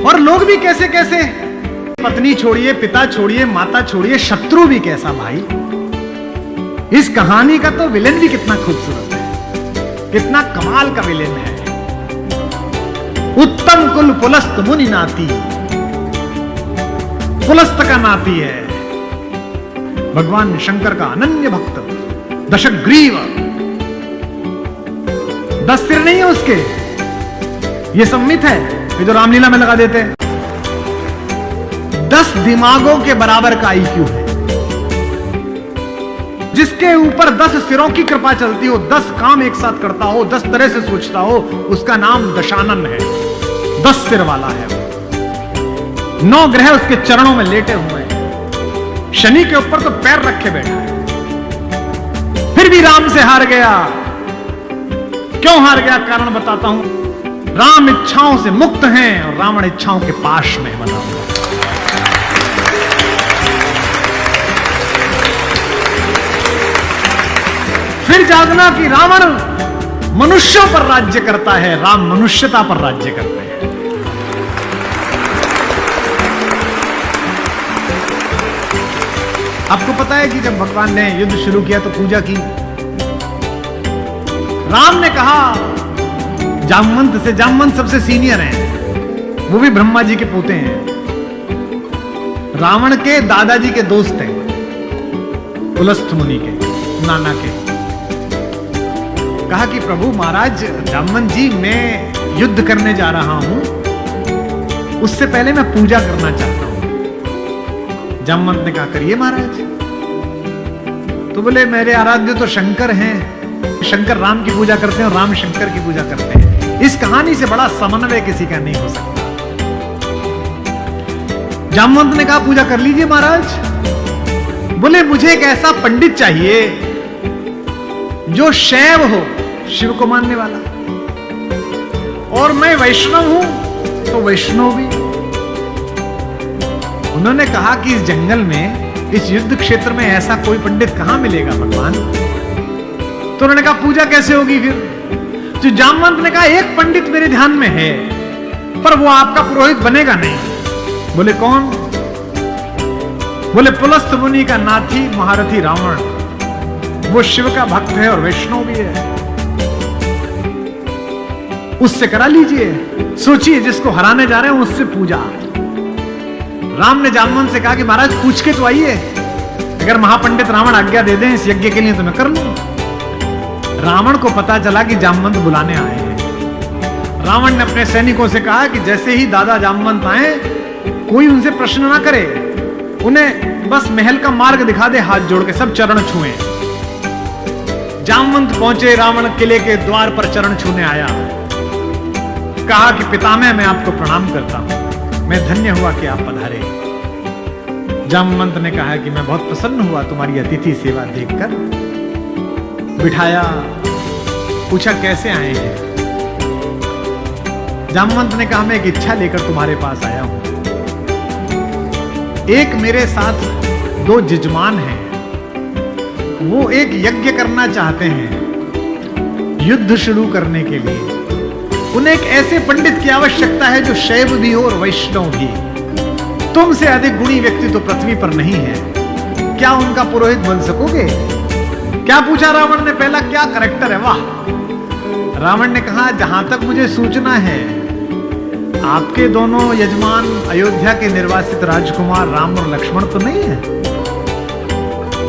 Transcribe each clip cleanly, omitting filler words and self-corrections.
और लोग भी कैसे कैसे, पत्नी छोड़िए, पिता छोड़िए, माता छोड़िए, शत्रु भी कैसा भाई। इस कहानी का तो विलेन भी कितना खूबसूरत है, कितना कमाल का विलेन है। उत्तम कुल पुलस्त मुनि नाती, पुलस्त का नाती है भगवान शंकर का अनन्य भक्त, दशग्रीव। 10 सिर नहीं है उसके, ये सम्मित है, ये जो रामलीला में लगा देते हैं। 10 दिमागों के बराबर का आईक्यू है। जिसके ऊपर 10 सिरों की कृपा चलती हो, 10 काम एक साथ करता हो, 10 तरह से सोचता हो, उसका नाम दशानन है। 10 सिर वाला है वो। 9 ग्रह उसके चरणों में लेटे हुए हैं। शनि के ऊपर तो पैर रखे बैठा है। फिर भी राम से हार गया। क्यों हार गया, कारण बताता हूं। राम इच्छाओं से मुक्त हैं और रावण इच्छाओं के पाश में, बताऊंगा। फिर जागना कि रावण मनुष्यों पर राज्य करता है, राम मनुष्यता पर राज्य करते हैं। आपको पता है कि जब भगवान ने युद्ध शुरू किया तो पूजा की। राम ने कहा जामवंत से, जामवंत सबसे सीनियर हैं, वो भी ब्रह्मा जी के पोते हैं, रावण के दादाजी के दोस्त हैं, पुलस्त मुनि के नाना के। कहा कि प्रभु महाराज जामवंत जी, मैं युद्ध करने जा रहा हूं, उससे पहले मैं पूजा करना चाहता हूं। जामवंत ने कहा करिए महाराज। तो बोले मेरे आराध्य तो शंकर हैं, शंकर राम की पूजा करते हैं और राम शंकर की पूजा करते हैं। इस कहानी से बड़ा समन्वय किसी का नहीं हो सकता। जामवंत ने कहा पूजा कर लीजिए महाराज। बोले मुझे एक ऐसा पंडित चाहिए जो शैव हो, शिव को मानने वाला, और मैं वैष्णव हूं तो वैष्णव भी। उन्होंने कहा कि इस जंगल में, इस युद्ध क्षेत्र में ऐसा कोई पंडित कहां मिलेगा भगवान। तो उन्होंने कहा पूजा कैसे होगी फिर। तो जामवंत ने कहा एक पंडित मेरे ध्यान में है, पर वो आपका पुरोहित बनेगा नहीं। बोले कौन। बोले पुलस्त मुनि का नाथी महारथी रावण, वो शिव का भक्त है और वैष्णव भी है, उससे करा लीजिए। सोचिए जिसको हराने जा रहे हैं उससे पूजा। राम ने जामवंत से कहा कि महाराज पूछ के तो आइए, अगर महापंडित रावण आज्ञा दे दें इस यज्ञ के लिए तो मैं कर लूं। रावण को पता चला कि जामवंत बुलाने आए हैं। रावण ने अपने सैनिकों से कहा कि जैसे ही दादा जामवंत आए, कोई उनसे प्रश्न ना करे, उन्हें बस महल का मार्ग दिखा दे, हाथ जोड़ के सब चरण छुएं। जामवंत पहुंचे, रावण किले के द्वार पर चरण छूने आया। कहा कि पितामह मैं आपको प्रणाम करता हूं, मैं धन्य हुआ कि आप पधारे। जामवंत ने कहा कि मैं बहुत प्रसन्न हुआ तुम्हारी अतिथि सेवा देखकर। बिठाया, पूछा कैसे आए हैं। जामवंत ने कहा मैं एक इच्छा लेकर तुम्हारे पास आया हूं। एक मेरे साथ 2 जजमान हैं, वो एक यज्ञ करना चाहते हैं युद्ध शुरू करने के लिए। उन्हें एक ऐसे पंडित की आवश्यकता है जो शैव भी हो और वैष्णव भी। तुमसे अधिक गुणी व्यक्ति तो पृथ्वी पर नहीं है, क्या उनका पुरोहित बन सकोगे। क्या पूछा रावण ने, पहला क्या करैक्टर है। वाह। रावण ने कहा जहां तक मुझे सूचना है, आपके दोनों यजमान अयोध्या के निर्वासित राजकुमार राम और लक्ष्मण तो नहीं है।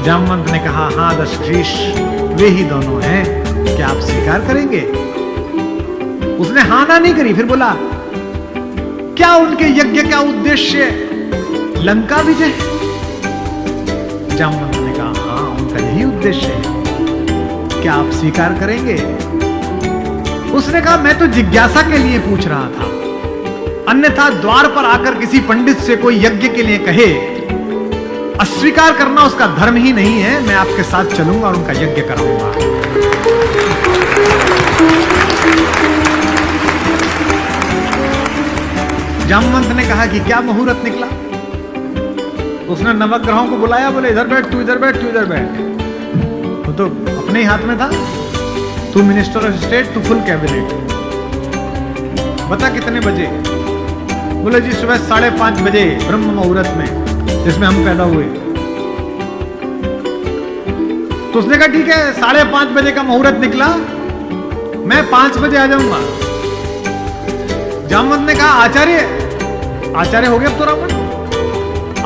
जामवंत ने कहा हां दशरथ, वे ही दोनों हैं, क्या आप स्वीकार करेंगे। उसने हाँ ना नहीं करी। फिर बोला क्या उनके यज्ञ का उद्देश्य लंका विजय। जामवंत ने कहा हाँ उनका यही उद्देश्य है, क्या आप स्वीकार करेंगे। उसने कहा मैं तो जिज्ञासा के लिए पूछ रहा था, अन्यथा द्वार पर आकर किसी पंडित से कोई यज्ञ के लिए कहे, अस्वीकार करना उसका धर्म ही नहीं है। मैं आपके साथ चलूंगा और उनका यज्ञ कराऊंगा। जामवंत ने कहा कि क्या मुहूर्त निकला। उसने नवग्रहों को बुलाया, बोले इधर बैठ, तू इधर बैठ, तू इधर बैठ। वो तो अपने ही हाथ में था, तू मिनिस्टर ऑफ स्टेट, तू फुल कैबिनेट। बता कितने बजे। बोले जी सुबह 5:30 बजे ब्रह्म मुहूर्त में, जिसमें हम पैदा हुए। तो उसने कहा ठीक है, 5:30 बजे का मुहूर्त निकला, मैं 5 बजे आ जाऊंगा। जामवंत ने कहा आचार्य हो गया अब तो रावण,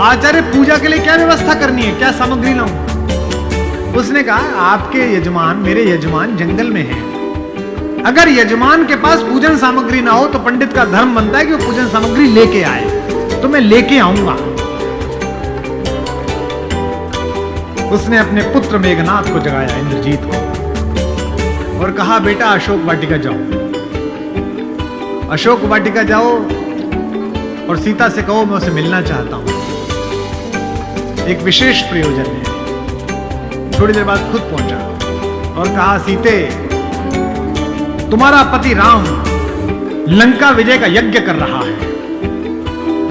आचार्य पूजा के लिए क्या व्यवस्था करनी है, क्या सामग्री लाऊं? उसने कहा आपके यजमान, मेरे यजमान जंगल में हैं। अगर यजमान के पास पूजन सामग्री ना हो तो पंडित का धर्म बनता है कि वो पूजन सामग्री लेके आए, तो मैं लेके आऊंगा। उसने अपने पुत्र मेघनाथ को जगाया, इंद्रजीत को, और कहा बेटा अशोक वाटिका जाओ, अशोक वाटिका जाओ और सीता से कहो मैं उसे मिलना चाहता हूं, एक विशेष प्रयोजन है। थोड़ी देर बाद खुद पहुंचा और कहा सीते, तुम्हारा पति राम लंका विजय का यज्ञ कर रहा है,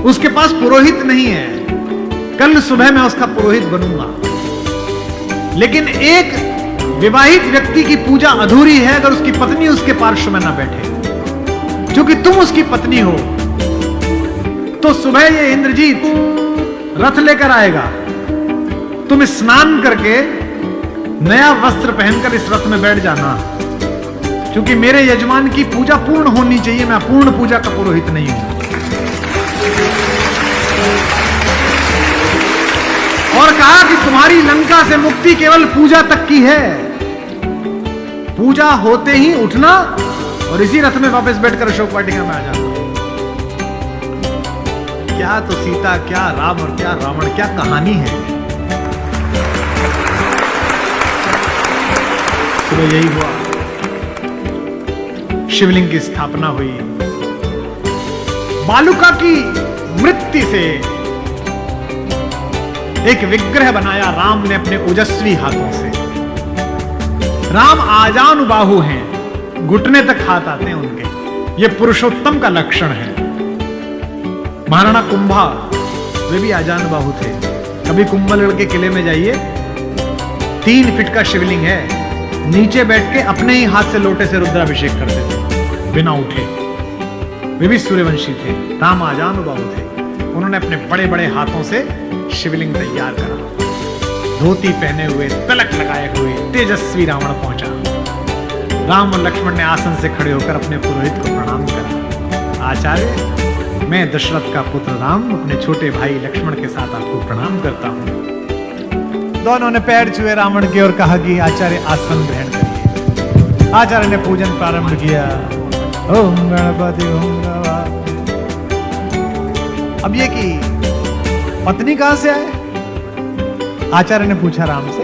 उसके पास पुरोहित नहीं है, कल सुबह मैं उसका पुरोहित बनूंगा। लेकिन एक विवाहित व्यक्ति की पूजा अधूरी है अगर उसकी पत्नी उसके पार्श्व में ना बैठे। क्योंकि तुम उसकी पत्नी हो, तो सुबह ये इंद्रजीत रथ लेकर आएगा, तुम स्नान करके नया वस्त्र पहनकर इस रथ में बैठ जाना, क्योंकि मेरे यजमान की पूजा पूर्ण होनी चाहिए, मैं पूर्ण पूजा का पुरोहित नहीं हूं। और कहा कि तुम्हारी लंका से मुक्ति केवल पूजा तक की है, पूजा होते ही उठना और इसी रथ में वापस बैठकर अशोक वाटिका में आ जाना। क्या तो सीता, क्या राम और क्या रावण, क्या कहानी है। सुबह यही हुआ, शिवलिंग की स्थापना हुई, बालुका की मृत्यु से एक विग्रह बनाया राम ने अपने ओजस्वी हाथों से। राम आजानुबाहु हैं, घुटने तक हाथ आते हैं उनके, ये पुरुषोत्तम का लक्षण है। महाराणा कुंभा वे भी आजानुबाहु थे। कभी कुंभलगढ़ के किले में जाइए, 3 फीट का शिवलिंग है, नीचे बैठ के अपने ही हाथ से लोटे से रुद्राभिषेक करते थे बिना उठे। वे भी सूर्यवंशी थे, राम आजानुबाहु थे। उन्होंने अपने बड़े बड़े हाथों से शिवलिंग तैयार करा, धोती पहने हुए, तिलक लगाए हुए तेजस्वी रावण पहुंचा। राम और लक्ष्मण ने आसन से खड़े होकर अपने पुरोहित को प्रणाम करा। आचार्य, मैं दशरथ का पुत्र राम अपने छोटे भाई लक्ष्मण के साथ आपको प्रणाम करता हूं। दोनों ने पैर छुए रावण के और कहा कि आचार्य आसन ग्रहण करिए। आचार्य ने पूजन प्रारंभ किया। ओम गणपति ओम गणपति। अब ये कि पत्नी कहां से आए? आचार्य ने पूछा राम से।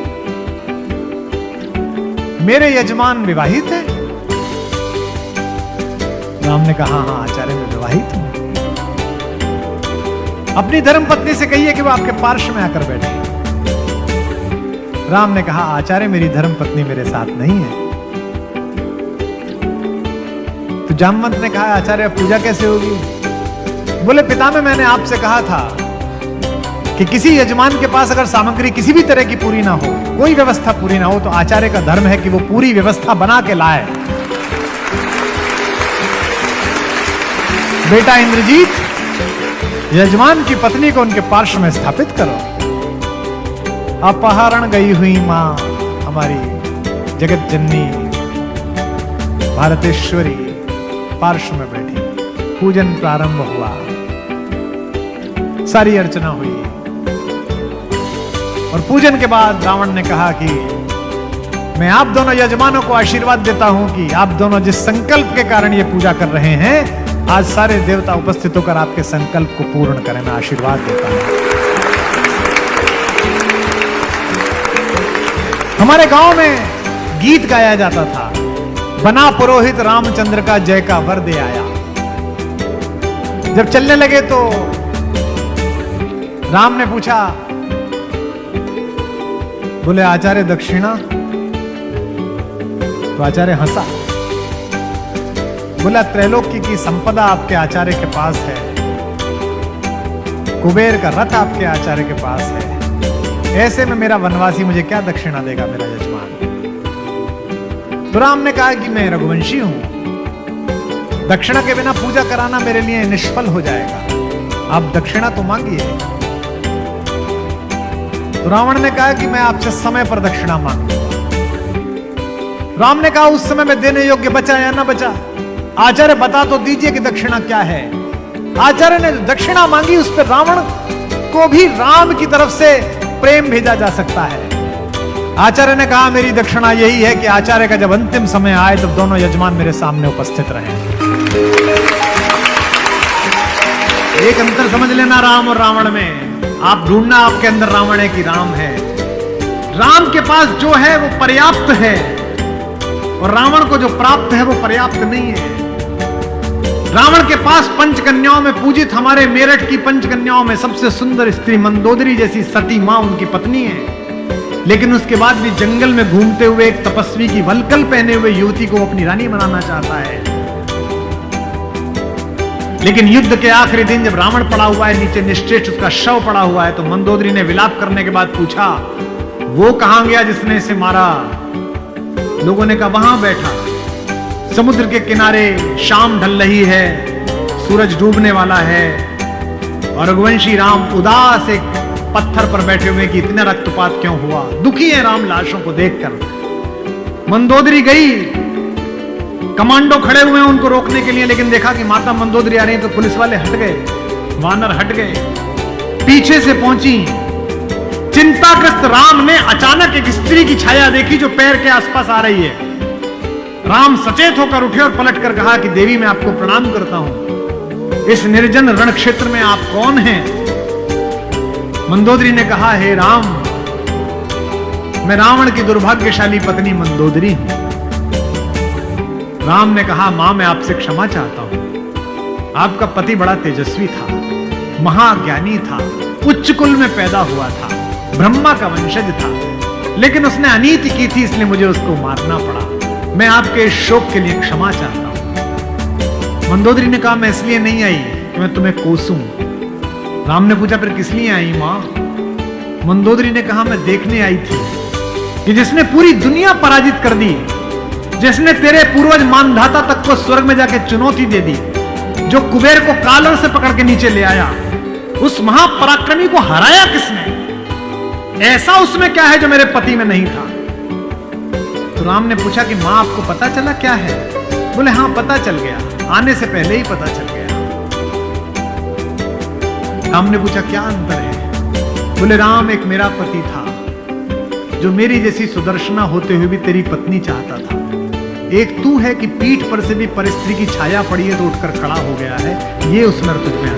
मेरे यजमान विवाहित है? राम ने कहा हाँ आचार्य मैं विवाहित हूं। अपनी धर्मपत्नी से कहिए कि वो आपके पार्श्व में आकर बैठे। राम ने कहा आचार्य मेरी धर्मपत्नी मेरे साथ नहीं है। तो जामवंत ने कहा आचार्य अब पूजा कैसे होगी? बोले पितामह मैंने आपसे कहा था कि किसी यजमान के पास अगर सामग्री किसी भी तरह की पूरी ना हो, कोई व्यवस्था पूरी ना हो, तो आचार्य का धर्म है कि वो पूरी व्यवस्था बना के लाए। बेटा इंद्रजीत, यजमान की पत्नी को उनके पार्श्व में स्थापित करो। अपहरण गई हुई मां हमारी जगत जननी भारतेश्वरी पार्श्व में बैठी। पूजन प्रारंभ हुआ, सारी अर्चना हुई और पूजन के बाद रावण ने कहा कि मैं आप दोनों यजमानों को आशीर्वाद देता हूं कि आप दोनों जिस संकल्प के कारण ये पूजा कर रहे हैं, आज सारे देवता उपस्थित होकर आपके संकल्प को पूर्ण करें। मैं आशीर्वाद देता हूं। हमारे गांव में गीत गाया जाता था, बना पुरोहित रामचंद्र का जय का वर दे आया। जब चलने लगे तो राम ने पूछा, बोले आचार्य दक्षिणा? तो आचार्य हंसा। बोला त्रैलोक्य की संपदा आपके आचार्य के पास है, कुबेर का रथ आपके आचार्य के पास है, ऐसे में मेरा वनवासी मुझे क्या दक्षिणा देगा मेरा यजमान? तो राम ने कहा कि मैं रघुवंशी हूं, दक्षिणा के बिना पूजा कराना मेरे लिए निष्फल हो जाएगा। आप दक्षिणा तो मांगिए। तो रावण ने कहा कि मैं आपसे समय पर दक्षिणा मांगूंगा। राम ने कहा उस समय में देने योग्य बचा या ना बचा? आचार्य बता तो दीजिए कि दक्षिणा क्या है। आचार्य ने दक्षिणा मांगी, उस पर रावण को भी राम की तरफ से प्रेम भेजा जा सकता है। आचार्य ने कहा मेरी दक्षिणा यही है कि आचार्य का जब अंतिम समय आए तब दोनों यजमान मेरे सामने उपस्थित रहे। एक अंतर समझ लेना राम और रावण में। आप ढूंढना आपके अंदर रावण है कि राम है। राम के पास जो है वो पर्याप्त है और रावण को जो प्राप्त है वो पर्याप्त नहीं है। रावण के पास पंचकन्याओं में पूजित हमारे मेरठ की पंचकन्याओं में सबसे सुंदर स्त्री मंदोदरी जैसी सती मां उनकी पत्नी है, लेकिन उसके बाद भी जंगल में घूमते हुए एक तपस्वी की वलकल पहने हुए युवती को अपनी रानी बनाना चाहता है। लेकिन युद्ध के आखिरी दिन जब रावण पड़ा हुआ है नीचे, निश्चेष्ट उसका शव पड़ा हुआ है, तो मंदोदरी ने विलाप करने के बाद पूछा वो कहां गया जिसने इसे मारा? लोगों ने कहा वहां बैठा समुद्र के किनारे, शाम ढल रही है, सूरज डूबने वाला है और रघुवंशी राम उदास एक पत्थर पर बैठे हुए कि इतना रक्तपात क्यों हुआ। दुखी है राम लाशों को देखकर। मंदोदरी गई, कमांडो खड़े हुए हैं उनको रोकने के लिए, लेकिन देखा कि माता मंदोदरी आ रही है तो पुलिस वाले हट गए, वानर हट गए, पीछे से पहुंची। चिंताग्रस्त राम ने अचानक एक स्त्री की छाया देखी जो पैर के आसपास आ रही है। राम सचेत होकर उठे और पलटकर कहा कि देवी मैं आपको प्रणाम करता हूं, इस निर्जन रण क्षेत्र में आप कौन हैं? मंदोदरी ने कहा हे राम, मैं रावण की दुर्भाग्यशाली पत्नी मंदोदरी हूं। राम ने कहा मां मैं आपसे क्षमा चाहता हूं। आपका पति बड़ा तेजस्वी था, महाज्ञानी था, उच्च कुल में पैदा हुआ था, ब्रह्मा का वंशज था, लेकिन उसने अनीति की थी इसलिए मुझे उसको मारना पड़ा। मैं आपके इस शोक के लिए क्षमा चाहता हूं। मंदोदरी ने कहा मैं इसलिए नहीं आई कि मैं तुम्हें कोसूं। राम ने पूछा फिर किस लिए आई मां? मंदोदरी ने कहा मैं देखने आई थी कि जिसने पूरी दुनिया पराजित कर दी, जिसने तेरे पूर्वज मानधाता तक को स्वर्ग में जाके चुनौती दे दी, जो कुबेर को कालर से पकड़ के नीचे ले आया, उस महापराक्रमी को हराया किसने? ऐसा उसमें क्या है जो मेरे पति में नहीं था? तो राम ने पूछा कि मां आपको पता चला क्या है? बोले हाँ पता चल गया, आने से पहले ही पता चल गया। राम ने पूछा क्या अंतर है? बोले राम एक मेरा पति था जो मेरी जैसी सुदर्शना होते हुए भी तेरी पत्नी चाहता था, एक तू है कि पीठ पर से भी परिस्त्री की छाया पड़ी है तो उठकर खड़ा हो गया है। ये उसमें तुझ में